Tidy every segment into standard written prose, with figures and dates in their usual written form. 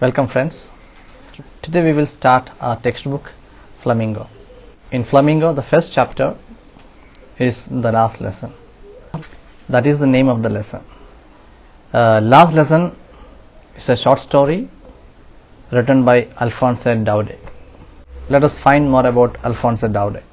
Welcome friends. Today we will start our textbook Flamingo. In Flamingo, the first chapter is the last lesson. That is the name of the lesson. Last lesson is a short story written by Alphonse Daudet. Let us find more about Alphonse Daudet.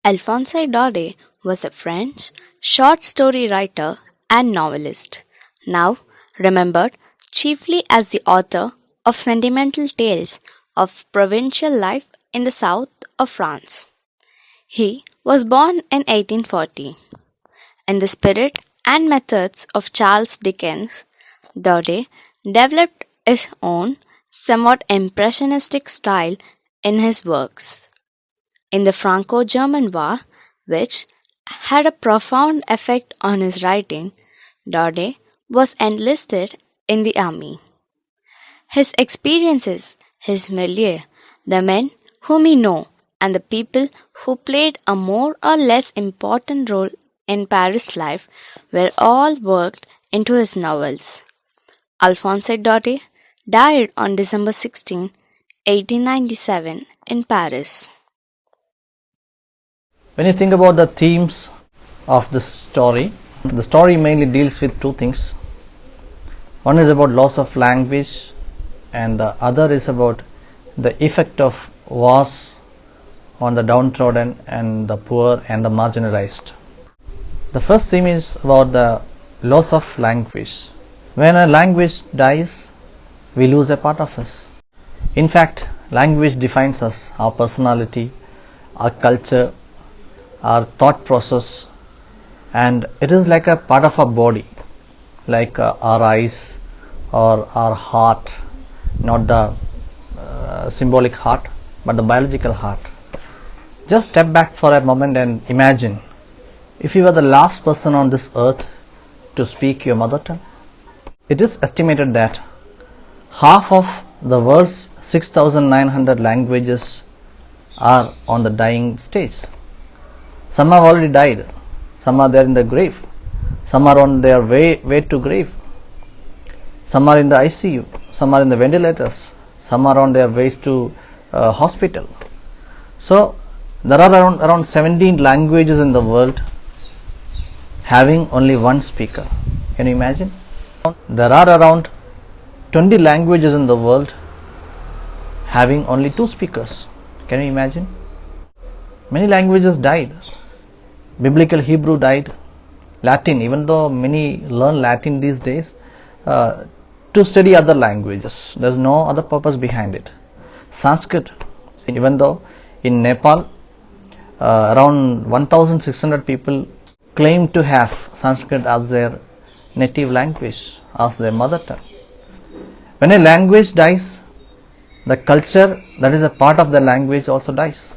Alphonse Daudet was a French short story writer and novelist, now remembered chiefly as the author of sentimental tales of provincial life in the south of France. He was born in 1840. In the spirit and methods of Charles Dickens, Daudet developed his own somewhat impressionistic style in his works. In the Franco-German War, which had a profound effect on his writing, Daudet was enlisted in the army. His experiences, his milieu, the men whom he knew, and the people who played a more or less important role in Paris life were all worked into his novels. Alphonse Daudet died on December 16, 1897 in Paris. When you think about the themes of the story mainly deals with two things. One is about loss of language and the other is about the effect of wars on the downtrodden and the poor and the marginalized. The first theme is about the loss of language. When a language dies, we lose a part of us. In fact, language defines us, our personality, our culture, our thought process, and it is like a part of our body, like our eyes or our heart, not the symbolic heart but the biological heart. Just step back for a moment and imagine if you were the last person on this earth to speak your mother tongue. It is estimated that half of the world's 6,900 languages are on the dying stage. Some have already died, some are there in the grave, some are on their way to grave, some are in the ICU, some are in the ventilators, some are on their ways to hospital. So there are around 17 languages in the world having only one speaker. Can you imagine? There are around 20 languages in the world having only two speakers. Can you imagine? Many languages died. Biblical Hebrew died. Latin, even though many learn Latin these days to study other languages, there is no other purpose behind it. Sanskrit, even though in Nepal around 1,600 people claim to have Sanskrit as their native language, as their mother tongue. When a language dies, the culture that is a part of the language also dies.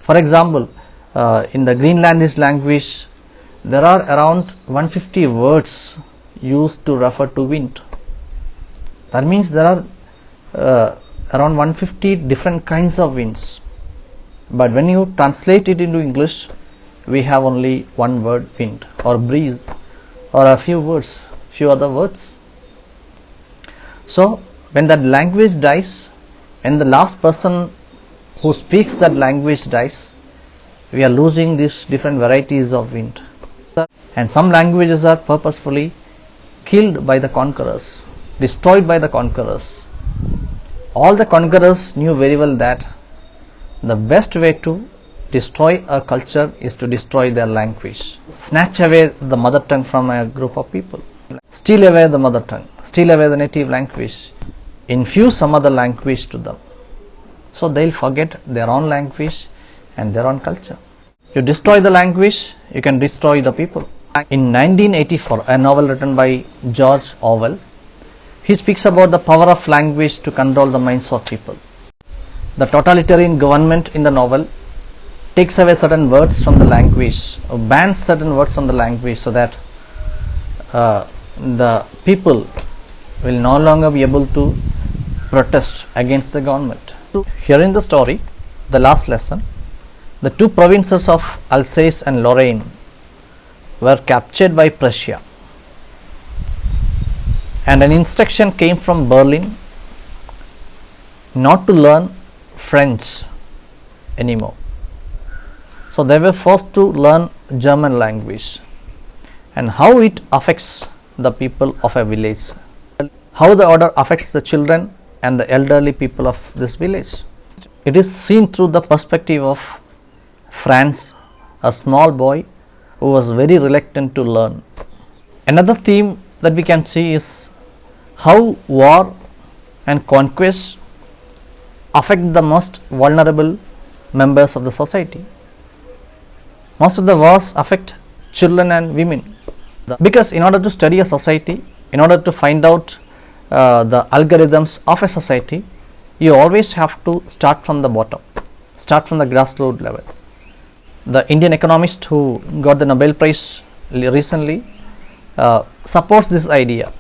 For example, in the Greenlandish language, there are around 150 words used to refer to wind. That means there are around 150 different kinds of winds. But when you translate it into English, we have only one word, wind or breeze, or a few other words. So when that language dies, when the last person who speaks that language dies, we are losing these different varieties of wind. And some languages are purposefully killed by the conquerors, destroyed by the conquerors. All the conquerors knew very well that the best way to destroy a culture is to destroy their language. Snatch away the mother tongue from a group of people. Steal away the mother tongue, steal away the native language, infuse some other language to them. So they'll forget their own language and their own culture. You destroy the language, you can destroy the people. In 1984, a novel written by George Orwell, he speaks about the power of language to control the minds of people. The totalitarian government in the novel takes away certain words from the language, or bans certain words from the language, so that the people will no longer be able to protest against the government. Here in the story, the last lesson, the two provinces of Alsace and Lorraine were captured by Prussia. and an instruction came from Berlin not to learn French anymore. So they were forced to learn German language, and how it affects the people of a village, how the order affects the children and the elderly people of this village. It is seen through the perspective of Franz, a small boy who was very reluctant to learn. Another theme that we can see is how war and conquest affect the most vulnerable members of the society. Most of the wars affect children and women, because in order to study a society, in order to find out the algorithms of a society, you always have to start from the bottom, start from the grassroots level. The Indian economist who got the Nobel Prize recently supports this idea.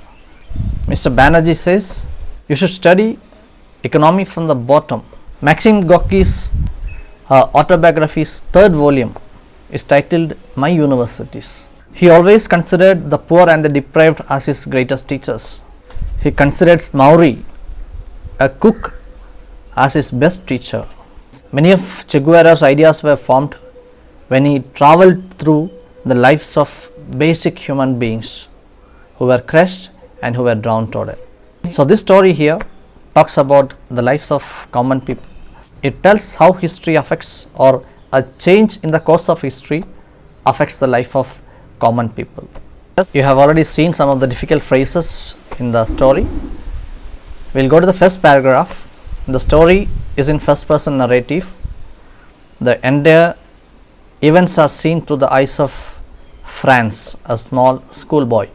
Mr. Banerjee says you should study economy from the bottom. Maxim Gorky's autobiography's third volume is titled My Universities. He always considered the poor and the deprived as his greatest teachers. He considers Maury, a cook, as his best teacher. Many of Che Guevara's ideas were formed when he travelled through the lives of basic human beings who were crushed and who were downtrodden. So this story here talks about the lives of common people. It tells how history affects, or a change in the course of history affects the life of common people. You have already seen some of the difficult phrases in the story. We will go to the first paragraph. The story is in first person narrative. The entire events are seen through the eyes of Franz, a small schoolboy.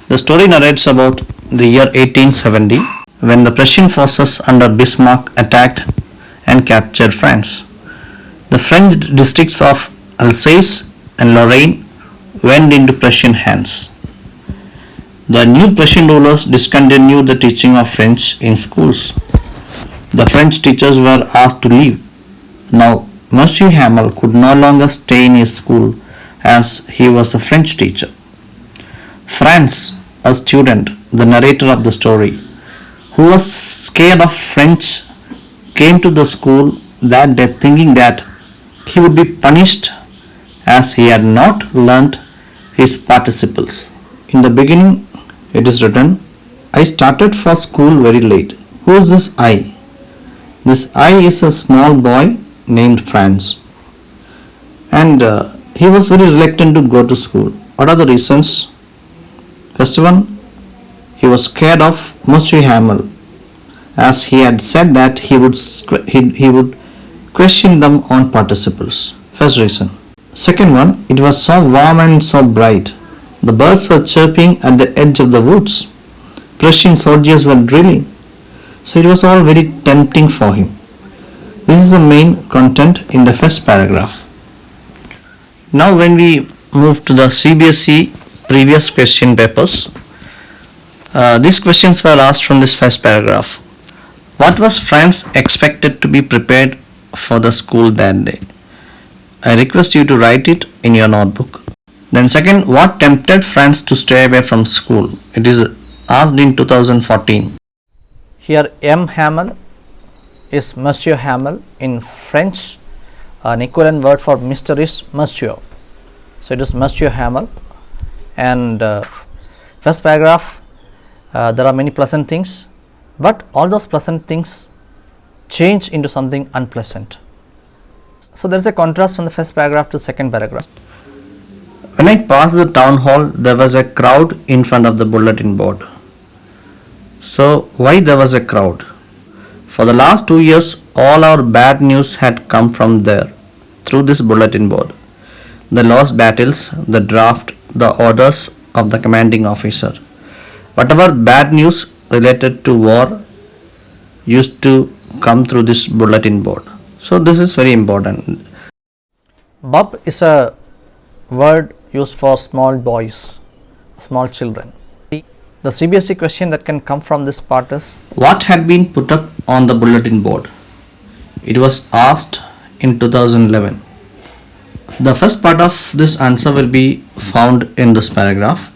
The story narrates about the year 1870, when the Prussian forces under Bismarck attacked and captured France. The French districts of Alsace and Lorraine went into Prussian hands. The new Prussian rulers discontinued the teaching of French in schools. The French teachers were asked to leave. Now, Monsieur Hamel could no longer stay in his school as he was a French teacher. Franz, a student, the narrator of the story, who was scared of French, came to the school that day thinking that he would be punished as he had not learnt his participles. In the beginning, it is written, I started for school very late. Who is this I? This I is a small boy named Franz, and he was very reluctant to go to school. What are the reasons? First one, he was scared of Monsieur Hamel, as he had said that he would question them on participles. First reason. Second one, it was so warm and so bright. The birds were chirping at the edge of the woods. Prussian soldiers were drilling. So it was all very tempting for him. This is the main content in the first paragraph. Now when we move to the CBSE previous question papers, these questions were asked from this first paragraph. What was Franz expected to be prepared for the school that day? I request you to write it in your notebook. Then second, what tempted Franz to stay away from school? It is asked in 2014. Here M. Hamel is Monsieur Hamel. In French, an equivalent word for Mr. is Monsieur. So it is Monsieur Hamel. And first paragraph, there are many pleasant things, but all those pleasant things change into something unpleasant. So there is a contrast from the first paragraph to second paragraph. When I passed the town hall, there was a crowd in front of the bulletin board. So why there was a crowd? For the last 2 years, all our bad news had come from there, through this bulletin board. The lost battles, the draft, the orders of the commanding officer. Whatever bad news related to war used to come through this bulletin board. So this is very important. Bub is a word used for small boys, small children. The CBSE question that can come from this part is, what had been put up on the bulletin board? It was asked in 2011. The first part of this answer will be found in this paragraph,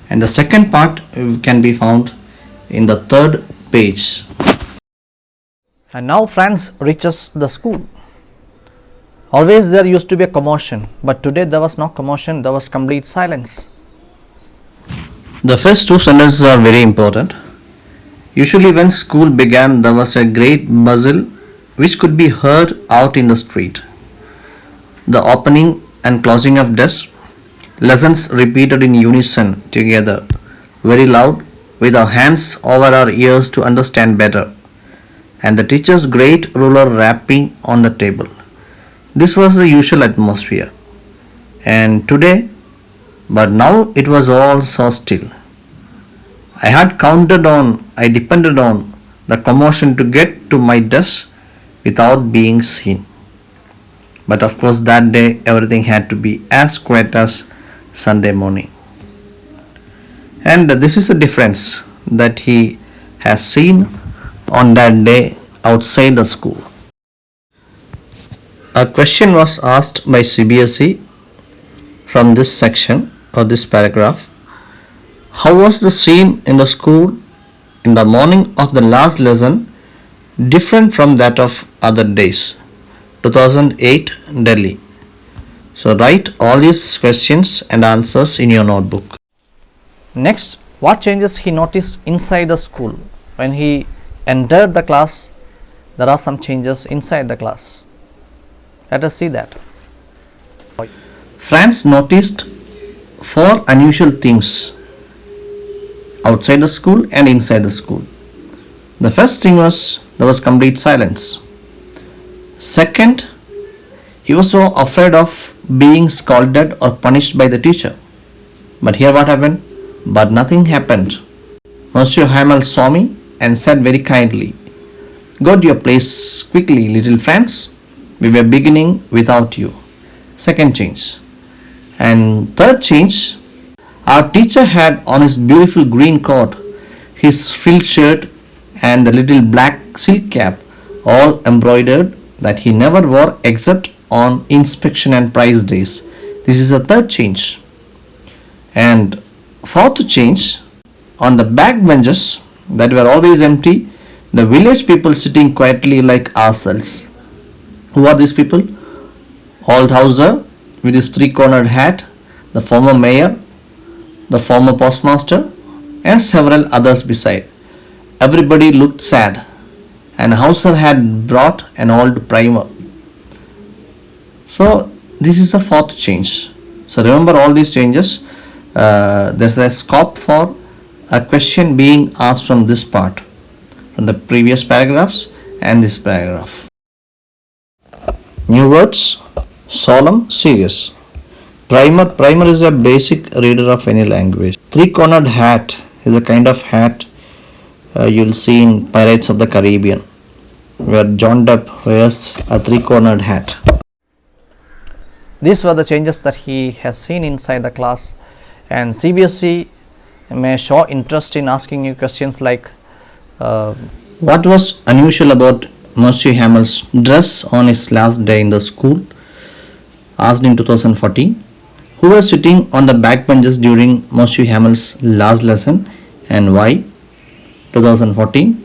and the second part can be found in the third page. And now Franz reaches the school. Always there used to be a commotion, but today there was no commotion, there was complete silence. The first two sentences are very important. Usually when school began, there was a great bustle which could be heard out in the street. The opening and closing of desks, lessons repeated in unison together, very loud, with our hands over our ears to understand better, and the teacher's great ruler rapping on the table. This was the usual atmosphere. And today, but now it was all so still. I depended on the commotion to get to my desk without being seen. But of course that day everything had to be as quiet as Sunday morning. And this is the difference that he has seen on that day outside the school. A question was asked by CBSE from this section or this paragraph. How was the scene in the school in the morning of the last lesson different from that of other days? 2008 Delhi. So write all these questions and answers in your notebook. Next, what changes he noticed inside the school? When he entered the class, there are some changes inside the class. Let us see that. Franz noticed four unusual things outside the school and inside the school. The first thing was there was complete silence. Second, he was so afraid of being scolded or punished by the teacher. But here what happened? But nothing happened. Monsieur Hamel saw me and said very kindly, "Go to your place quickly, little Franz. We were beginning without you." Second change. And third change, our teacher had on his beautiful green coat, his frilled shirt and the little black silk cap all embroidered that he never wore except on inspection and prize days. This is the third change. And fourth change, on the back benches that were always empty, the village people sitting quietly like ourselves. Who are these people? Aldhauser with his three-cornered hat, the former mayor, the former postmaster, and several others beside. Everybody looked sad, and Hauser had brought an old primer. So this is the fourth change. So remember all these changes. There's a scope for a question being asked from this part, from the previous paragraphs and this paragraph. New words: solemn, serious. Primer is a basic reader of any language. Three-cornered hat is a kind of hat you'll see in Pirates of the Caribbean, where John Depp wears a three-cornered hat. These were the changes that he has seen inside the class, and CBSE may show interest in asking you questions like what was unusual about Monsieur Hamel's dress on his last day in the school? Asked in 2014. Who was sitting on the back benches during Monsieur Hamel's last lesson and why? 2014.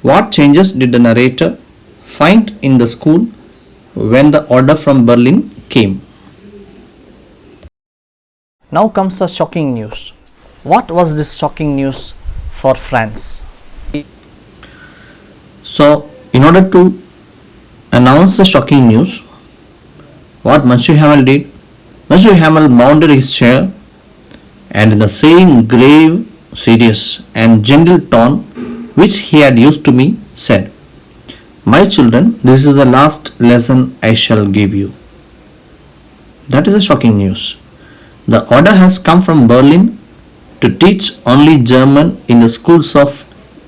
What changes did the narrator find in the school when the order from Berlin came? Now comes the shocking news. What was this shocking news for Franz? So, in order to announce the shocking news, what Monsieur Hamel did, Monsieur Hamel mounted his chair and in the same grave, serious and gentle tone which he had used to me, said, "My children, this is the last lesson I shall give you." That is the shocking news. The order has come from Berlin to teach only German in the schools of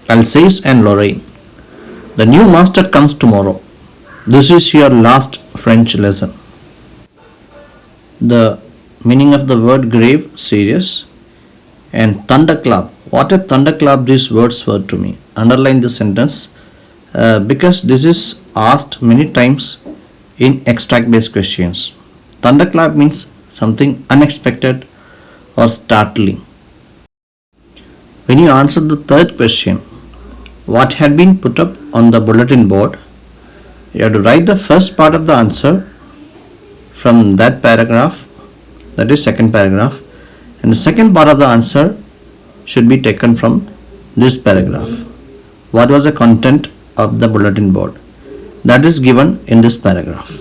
Alsace and Lorraine. The new master comes tomorrow. This is your last French lesson. The meaning of the word grave, serious, and thunderclap. What a thunderclap these words were to me. Underline the sentence because this is asked many times in extract based questions. Thunderclap means something unexpected or startling. When you answer the third question, what had been put up on the bulletin board, you have to write the first part of the answer from that paragraph, that is second paragraph, and the second part of the answer should be taken from this paragraph. What was the content of the bulletin board? That is given in this paragraph.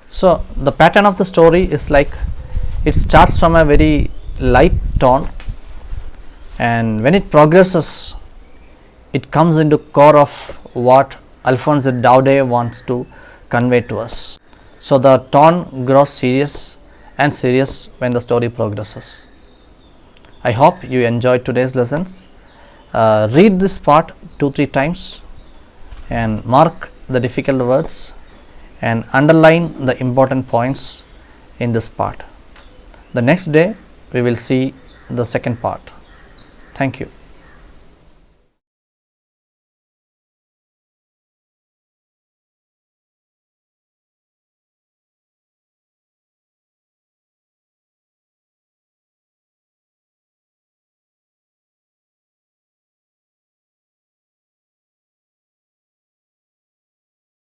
So the pattern of the story is like, it starts from a very light tone, and when it progresses, it comes into core of what Alphonse Daudet wants to convey to us. So the tone grows serious and serious when the story progresses. I hope you enjoyed today's lessons. Read this part 2-3 times and mark the difficult words and underline the important points in this part. The next day we will see the second part. Thank you.